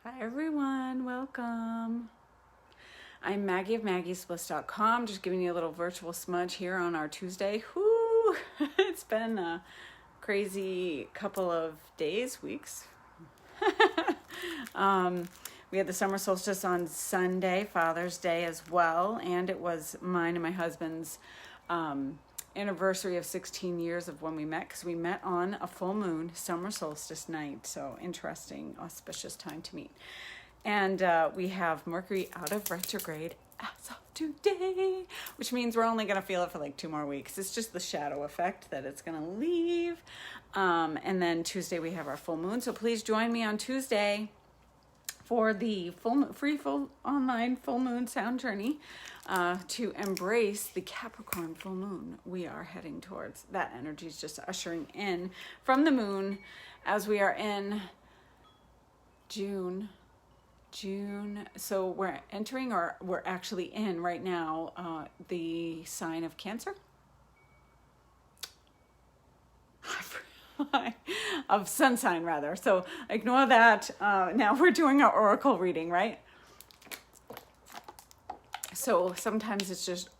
Hi everyone, welcome. I'm Maggie of Maggie'sBliss.com, just giving you a little virtual smudge here on our Tuesday. Whoo! It's been a crazy couple of days, weeks. We had the summer solstice on Sunday, Father's Day as well, and it was mine and my husband's anniversary of 16 years of when we met, because we met on a full moon summer solstice night. So interesting, auspicious time to meet. And we have Mercury out of retrograde as of today, which means we're only going to feel it for like 2 more weeks. It's just the shadow effect that it's going to leave. And then Tuesday we have our full moon. So please join me on Tuesday for the full online full moon sound journey to embrace the Capricorn full moon. We are heading towards that energy is just ushering in from the moon as we are in June. So we're entering, or we're actually in right now, the sign of Cancer. Of sun sign rather. So ignore that. Now we're doing our oracle reading, right? So sometimes it's just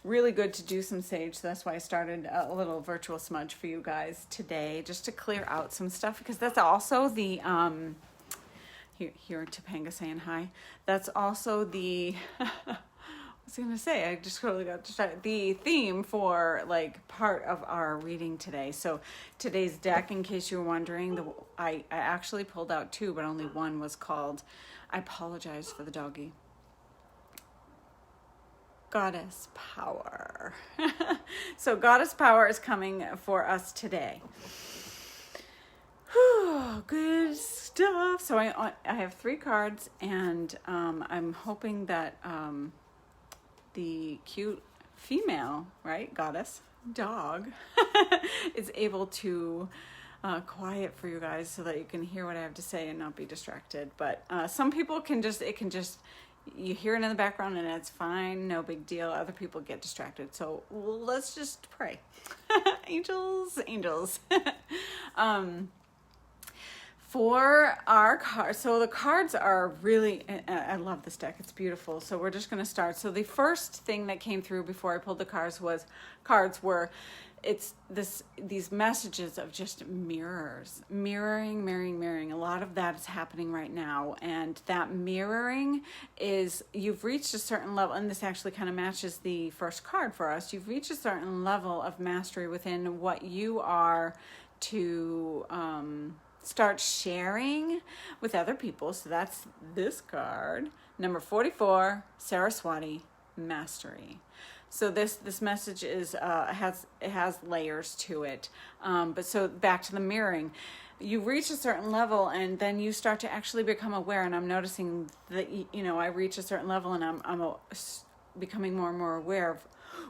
really good to do some sage. So that's why I started a little virtual smudge for you guys today, just to clear out some stuff, because that's also the here Topanga saying hi. That's also the I was gonna say, I just totally got distracted. The theme for like part of our reading today. So today's deck, in case you were wondering, I actually pulled out 2, but only one was called I Apologize for the Doggy. Goddess Power. So Goddess Power is coming for us today. Whew, good stuff. So I have 3 cards, and I'm hoping that the cute female, right, goddess, dog, is able to quiet for you guys so that you can hear what I have to say and not be distracted. But some people can just, you hear it in the background and it's fine, no big deal. Other people get distracted. So let's just pray. Angels. For our cards, so the cards are really, I love this deck, it's beautiful. So we're just going to start. So the first thing that came through before I pulled the cards were these messages of just mirroring. A lot of that is happening right now, and that mirroring is, you've reached a certain level, and this actually kind of matches the first card for us. You've reached a certain level of mastery within what you are to start sharing with other people. So that's this card, number 44, Saraswati, Mastery. So this message is has layers to it. But so back to the mirroring, you reach a certain level and then you start to actually become aware. And I'm noticing that I reach a certain level and I'm becoming more and more aware of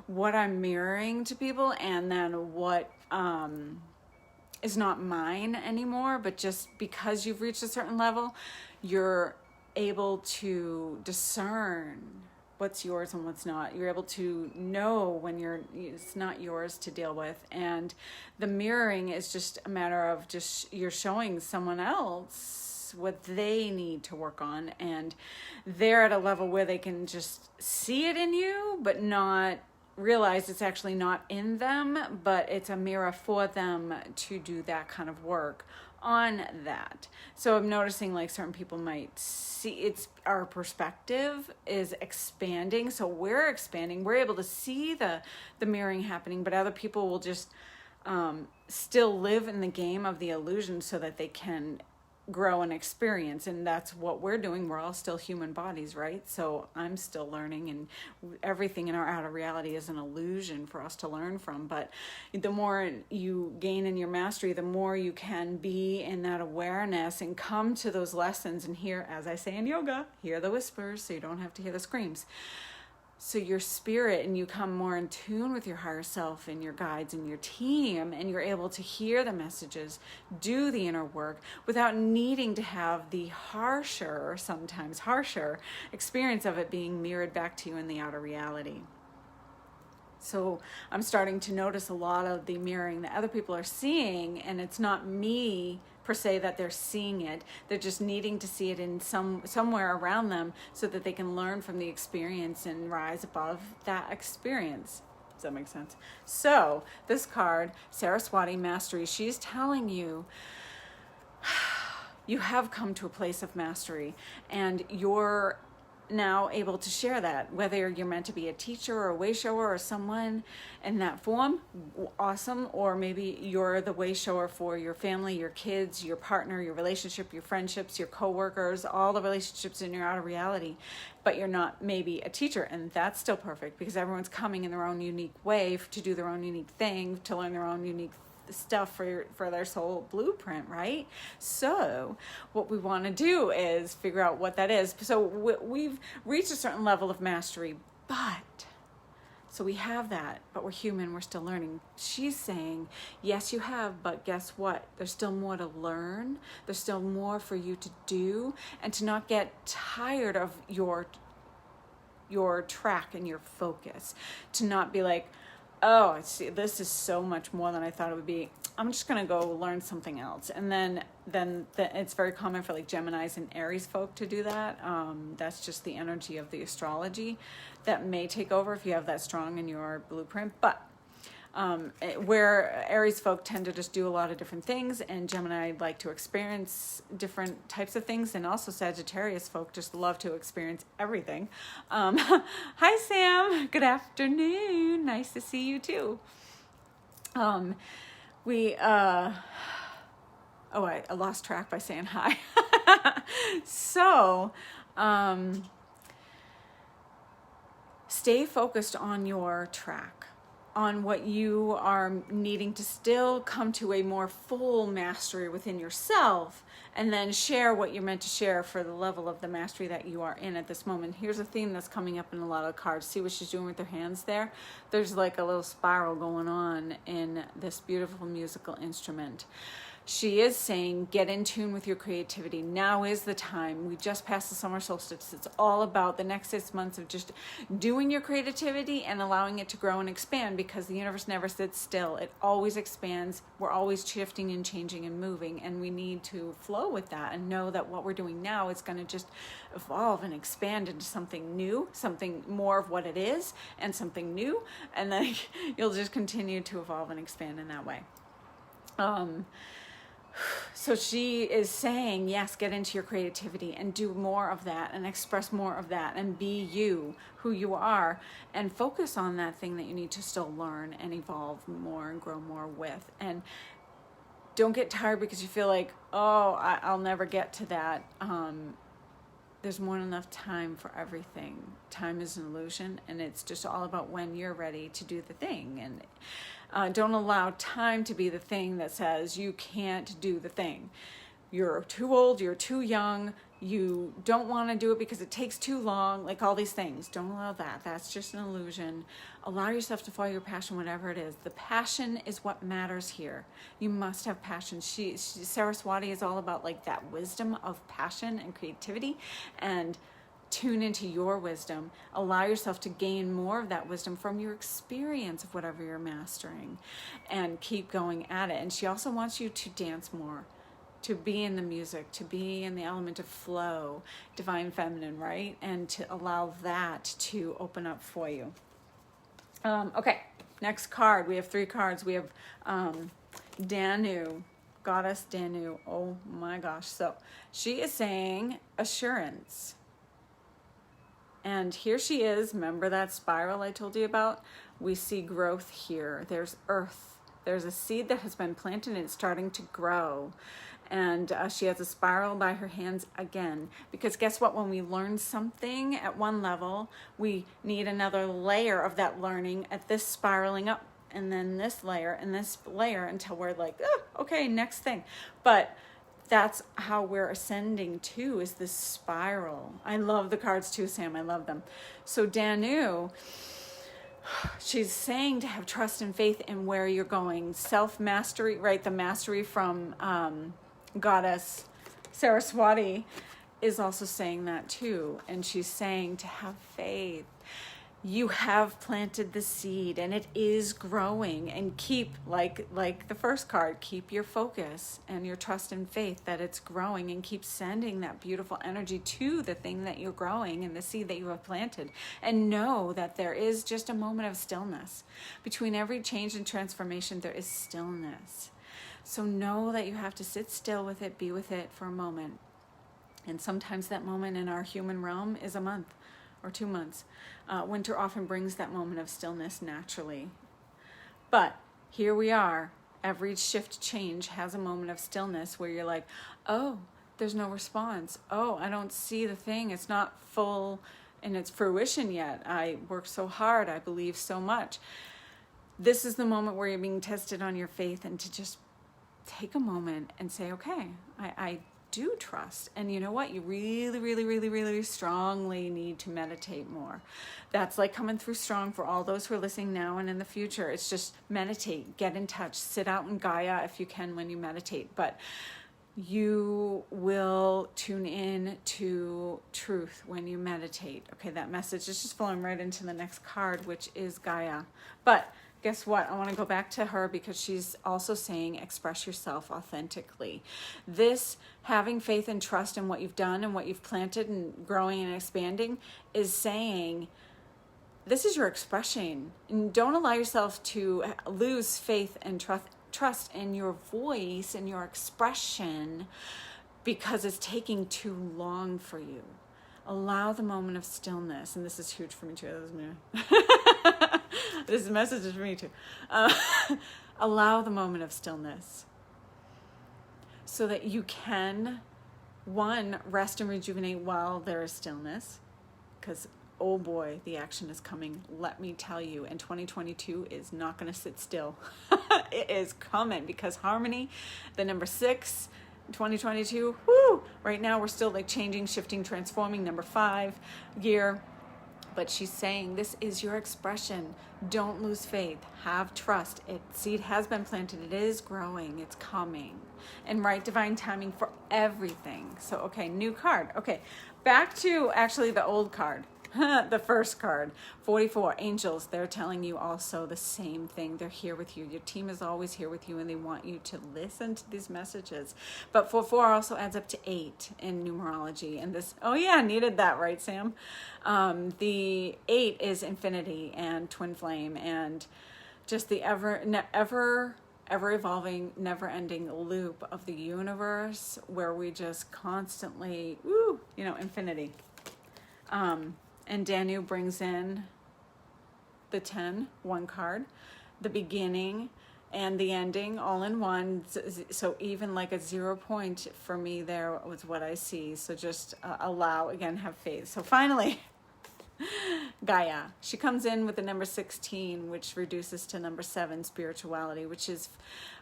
what I'm mirroring to people, and then what is not mine anymore. But just because you've reached a certain level, you're able to discern what's yours and what's not. You're able to know when it's not yours to deal with. And the mirroring is just a matter of just you're showing someone else what they need to work on, and they're at a level where they can just see it in you but not realize it's actually not in them, but it's a mirror for them to do that kind of work on that. So I'm noticing like certain people might see our perspective is expanding. So we're expanding, we're able to see the mirroring happening, but other people will just still live in the game of the illusion so that they can grow and experience. And that's what we're doing. We're all still human bodies, right? So I'm still learning, and everything in our outer reality is an illusion for us to learn from. But the more you gain in your mastery, the more you can be in that awareness and come to those lessons and hear, as I say in yoga, hear the whispers so you don't have to hear the screams. So your spirit, and you come more in tune with your higher self and your guides and your team, and you're able to hear the messages, do the inner work without needing to have the sometimes harsher experience of it being mirrored back to you in the outer reality. So I'm starting to notice a lot of the mirroring that other people are seeing, and it's not me per se that they're seeing it. They're just needing to see it in somewhere around them so that they can learn from the experience and rise above that experience. Does that make sense? So this card, Saraswati Mastery, she's telling you you have come to a place of mastery, and you're now able to share that, whether you're meant to be a teacher or a way shower or someone in that form, awesome, or maybe you're the way shower for your family, your kids, your partner, your relationship, your friendships, your coworkers, all the relationships in your outer reality, but you're not maybe a teacher, and that's still perfect because everyone's coming in their own unique way to do their own unique thing, to learn their own unique stuff for their soul blueprint, right? So what we want to do is figure out what that is. So we've reached a certain level of mastery, but so we have that, but we're human, we're still learning. She's saying, yes, you have, but guess what? There's still more to learn. There's still more for you to do, and to not get tired of your track and your focus, to not be like, oh, see, this is so much more than I thought it would be. I'm just going to go learn something else. And then it's very common for like Geminis and Aries folk to do that. That's just the energy of the astrology that may take over if you have that strong in your blueprint. But where Aries folk tend to just do a lot of different things, and Gemini like to experience different types of things, and also Sagittarius folk just love to experience everything. Hi Sam, good afternoon, nice to see you too. I lost track by saying hi. So stay focused on your track, on what you are needing to still come to a more full mastery within yourself, and then share what you're meant to share for the level of the mastery that you are in at this moment. Here's a theme that's coming up in a lot of cards. See what she's doing with her hands there? There's like a little spiral going on in this beautiful musical instrument. She is saying, get in tune with your creativity. Now is the time. We just passed the summer solstice. It's all about the next 6 months of just doing your creativity and allowing it to grow and expand, because the universe never sits still. It always expands. We're always shifting and changing and moving, and we need to flow with that and know that what we're doing now is going to just evolve and expand into something new, something more of what it is, and something new, and then you'll just continue to evolve and expand in that way. So she is saying, yes, get into your creativity and do more of that and express more of that and be you, who you are, and focus on that thing that you need to still learn and evolve more and grow more with. And don't get tired because you feel like, oh, I'll never get to that. There's more than enough time for everything. Time is an illusion, and it's just all about when you're ready to do the thing. And don't allow time to be the thing that says you can't do the thing. You're too old, you're too young, you don't want to do it because it takes too long, like all these things. Don't allow that. That's just an illusion. Allow yourself to follow your passion, whatever it is. The passion is what matters here. You must have passion. Saraswati is all about like that wisdom of passion and creativity, and tune into your wisdom. Allow yourself to gain more of that wisdom from your experience of whatever you're mastering, and keep going at it. And she also wants you to dance more, to be in the music, to be in the element of flow, divine feminine, right? And to allow that to open up for you. Okay, next card. We have 3 cards. We have Danu, Goddess Danu. Oh my gosh. So she is saying assurance. And here she is. Remember that spiral I told you about? We see growth here. There's earth. There's a seed that has been planted and it's starting to grow. And she has a spiral by her hands again. Because guess what? When we learn something at one level, we need another layer of that learning at this spiraling up. And then this layer and this layer until we're like, oh, okay, next thing. But that's how we're ascending too, is this spiral. I love the cards too, Sam. I love them. So Danu, she's saying to have trust and faith in where you're going. Self-mastery, right? The mastery from Goddess Saraswati is also saying that too. And she's saying to have faith. you have planted the seed and it is growing, and keep, like the first card, keep your focus and your trust and faith that it's growing, and keep sending that beautiful energy to the thing that you're growing and the seed that you have planted, and know that there is just a moment of stillness. Between every change and transformation, there is stillness. So know that you have to sit still with it, be with it for a moment. And sometimes that moment in our human realm is a month or 2 months. Winter often brings that moment of stillness naturally. But here we are. Every shift change has a moment of stillness where you're like, oh, there's no response. Oh, I don't see the thing. It's not full in its fruition yet. I worked so hard. I believe so much. This is the moment where you're being tested on your faith, and to just take a moment and say, okay, I do trust. And you know what? You really, really, really, really strongly need to meditate more. That's like coming through strong for all those who are listening now and in the future. It's just meditate, get in touch, sit out in Gaia if you can when you meditate. But you will tune in to truth when you meditate. Okay, that message is just flowing right into the next card, which is Gaia. But guess what? I want to go back to her because she's also saying express yourself authentically. This having faith and trust in what you've done and what you've planted and growing and expanding is saying this is your expression. And don't allow yourself to lose faith and trust in your voice and your expression because it's taking too long for you. Allow the moment of stillness. And this is huge for me too. This message is for me too. Allow the moment of stillness so that you can, one, rest and rejuvenate while there is stillness. Because, oh boy, the action is coming. Let me tell you. And 2022 is not going to sit still. It is coming because harmony, the number 6, 2022, whoo, right now we're still like changing, shifting, transforming, number 5 year. But she's saying this is your expression. Don't lose faith. Have trust. Seed has been planted. It is growing. It's coming. And right divine timing for everything. So, okay, new card. Okay, back to actually the old card. The first card, 44, angels. They're telling you also the same thing. They're here with you. Your team is always here with you, and they want you to listen to these messages. But 44 also adds up to 8 in numerology. And this, oh yeah, needed that, right, Sam? The 8 is infinity and twin flame and just the ever evolving, never ending loop of the universe where we just constantly, infinity. And Danu brings in the 10, one card, the beginning and the ending all in one. So even like a 0 point for me there was what I see. So just allow, again, have faith. So finally, Gaia. She comes in with the number 16, which reduces to number 7, spirituality, which is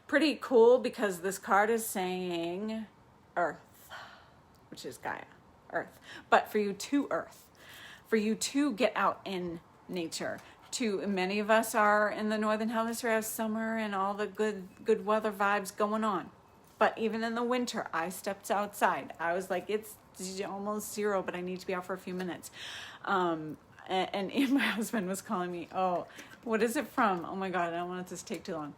pretty cool because this card is saying Earth, which is Gaia, Earth. But for you to Earth. For you to get out in nature. Many of us are in the northern hemisphere, have summer and all the good weather vibes going on. But even in the winter, I stepped outside. I was like, it's almost 0, but I need to be out for a few minutes. And my husband was calling me, oh, what is it from? Oh my God, I don't want it to take too long.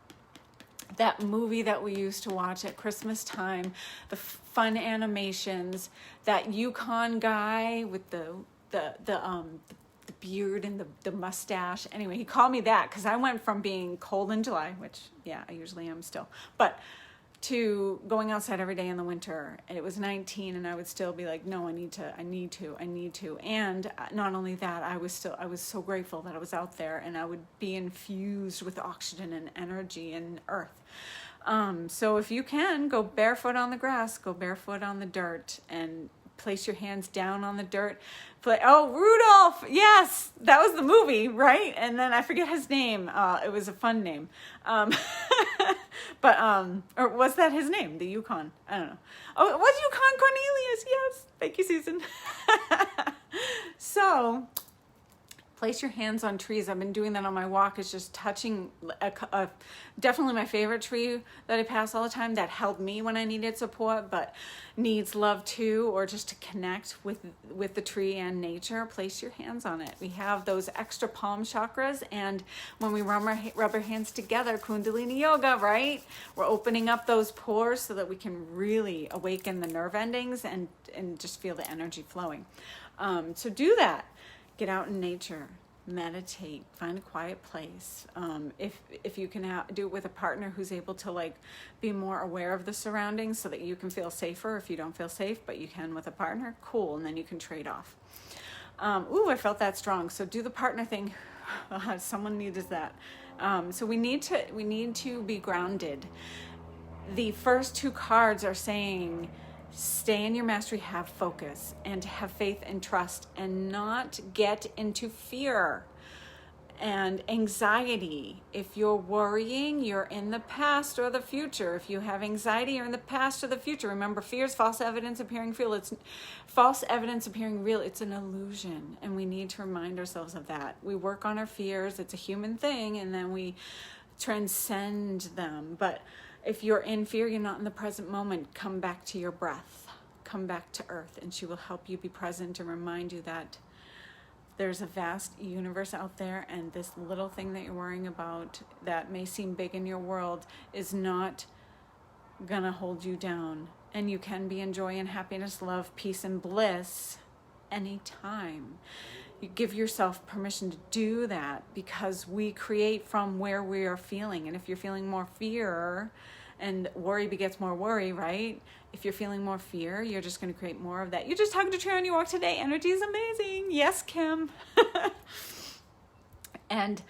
That movie that we used to watch at Christmas time, the fun animations, that Yukon guy with the beard and the mustache. Anyway, he called me that because I went from being cold in July, which, yeah, I usually am still, but to going outside every day in the winter. And it was 19 and I would still be like, no, I need to. And not only that, I was so grateful that I was out there and I would be infused with oxygen and energy and earth. So if you can, go barefoot on the grass, go barefoot on the dirt and place your hands down on the dirt. Oh, Rudolph! Yes, that was the movie, right? And then I forget his name. It was a fun name, or was that his name? The Yukon? I don't know. Oh, it was Yukon Cornelius. Yes, thank you, Susan. So, Place your hands on trees. I've been doing that on my walk, is just touching definitely my favorite tree that I pass all the time, that held me when I needed support, but needs love too, or just to connect with the tree and nature. Place your hands on it. We have those extra palm chakras, and when we rub our hands together, Kundalini yoga, right? We're opening up those pores so that we can really awaken the nerve endings and just feel the energy flowing. So do that. Get out in nature, meditate, find a quiet place. If you can do it with a partner who's able to like be more aware of the surroundings so that you can feel safer if you don't feel safe, but you can with a partner, cool, and then you can trade off. I felt that strong. So do the partner thing. Someone needs that. So we need to be grounded. The first two cards are saying, stay in your mastery, have focus, and have faith and trust, and not get into fear and anxiety. If you're worrying, you're in the past or the future. If you have anxiety, you're in the past or the future. Remember, fear is false evidence appearing real. It's false evidence appearing real. It's an illusion, and we need to remind ourselves of that. We work on our fears. It's a human thing, and then we transcend them. But if you're in fear, you're not in the present moment. Come back to your breath. Come back to earth, and she will help you be present and remind you that there's a vast universe out there, and this little thing that you're worrying about that may seem big in your world is not gonna hold you down. And you can be in joy and happiness, love, peace, and bliss anytime. You give yourself permission to do that, because we create from where we are feeling. And if you're feeling more fear, and worry begets more worry, right? If you're feeling more fear, you're just going to create more of that. You just hugged a tree on your walk today. Energy is amazing. Yes, Kim. And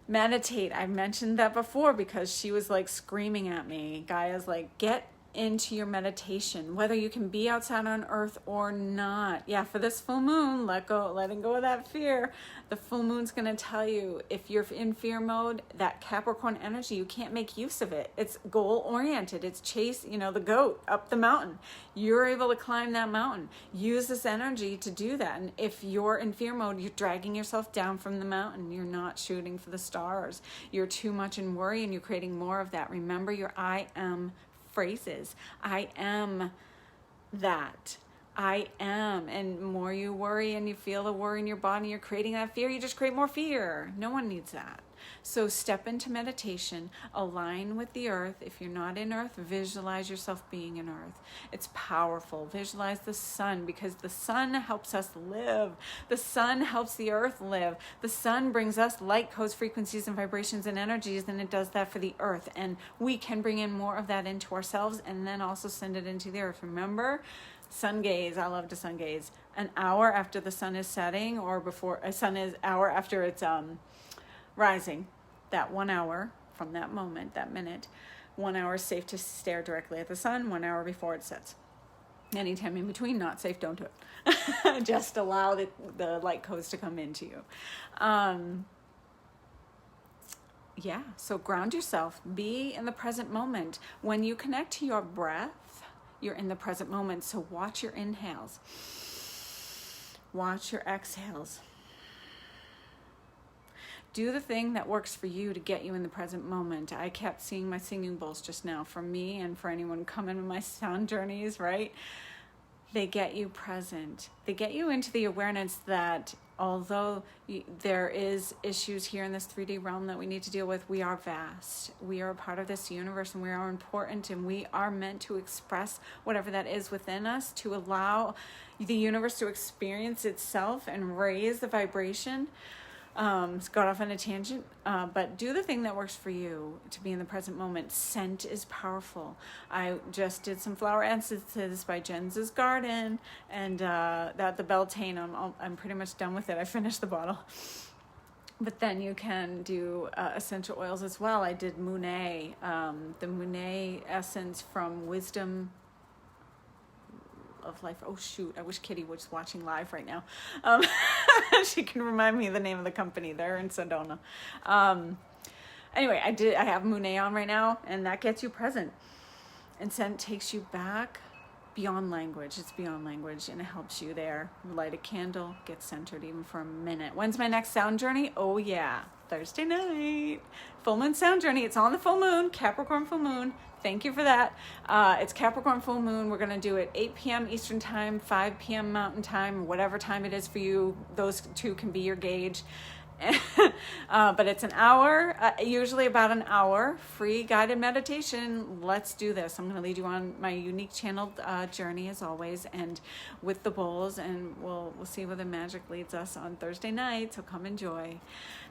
meditate. I mentioned that before because she was like screaming at me. Gaia's like, get into your meditation, whether you can be outside on earth or not. Yeah, for this full moon, letting go of that fear. The full moon's going to tell you, if you're in fear mode, that Capricorn energy, you can't make use of it. It's goal oriented. It's chase, the goat up the mountain. You're able to climb that mountain. Use this energy to do that. And if you're in fear mode, you're dragging yourself down from the mountain. You're not shooting for the stars. You're too much in worry, and you're creating more of that. Remember your I am phrases. I am that. I am. And more you worry and you feel the worry in your body, you're creating that fear, you just create more fear. No one needs that. So step into meditation, align with the earth. If you're not in earth, visualize yourself being in earth. It's powerful. Visualize the sun, because the sun helps us live. The sun helps the earth live. The sun brings us light codes, frequencies, and vibrations and energies, and it does that for the earth. And we can bring in more of that into ourselves and then also send it into the earth. Remember, sun gaze. I love to sun gaze. An hour after the sun is setting, or before a sun is hour after it's rising, that 1 hour from that moment, that minute, 1 hour is safe to stare directly at the sun, 1 hour before it sets. Anytime in between, not safe, don't do it. Just allow the light codes to come into you. So ground yourself, be in the present moment. When you connect to your breath, you're in the present moment. So watch your inhales, watch your exhales. Do the thing that works for you to get you in the present moment. I kept seeing my singing bowls just now, for me and for anyone coming on my sound journeys, right? They get you present. They get you into the awareness that although there is issues here in this 3D realm that we need to deal with, we are vast. We are a part of this universe, and we are important, and we are meant to express whatever that is within us, to allow the universe to experience itself and raise the vibration. Got off on a tangent, but do the thing that works for you to be in the present moment. Scent is powerful. I just did some flower essences by Jen's Garden, and the Beltane, I'm pretty much done with it. I finished the bottle. But then you can do essential oils as well. I did Monet, the Monet essence from Wisdom of Life. Oh shoot, I wish Kitty was watching live right now. She can remind me of the name of the company. They're in Sedona. Anyway, I have Monet on right now, and that gets you present. And scent takes you back beyond language. It's beyond language, and it helps you there. Light a candle, get centered even for a minute. When's my next sound journey? Oh yeah, Thursday night. Full moon sound journey. It's on the full moon, Capricorn full moon. Thank you for that. It's Capricorn full moon. We're going to do it 8 p.m. Eastern time, 5 p.m. Mountain time, whatever time it is for you. Those two can be your gauge. But it's an hour, usually about an hour, free guided meditation. Let's do this. I'm going to lead you on my unique channeled journey as always, and with the bowls, and we'll see where the magic leads us on Thursday night. So come enjoy.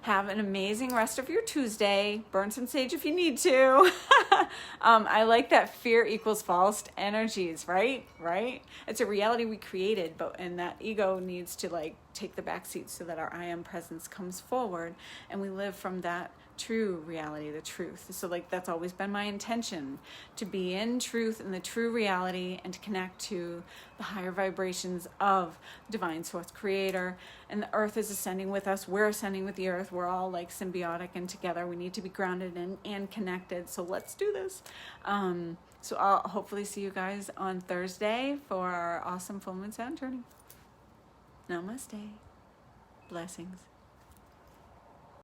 Have an amazing rest of your Tuesday. Burn some sage if you need to. I like that fear equals false energies, right? It's a reality we created, and that ego needs to take the back seat so that our I am presence comes forward, and we live from that true reality, the truth. So that's always been my intention, to be in truth and the true reality, and to connect to the higher vibrations of divine source creator. And the earth is ascending with us. We're ascending with the earth. We're all symbiotic and together. We need to be grounded and connected. So let's do this. So I'll hopefully see you guys on Thursday for our awesome full moon sound journey. Namaste. Blessings.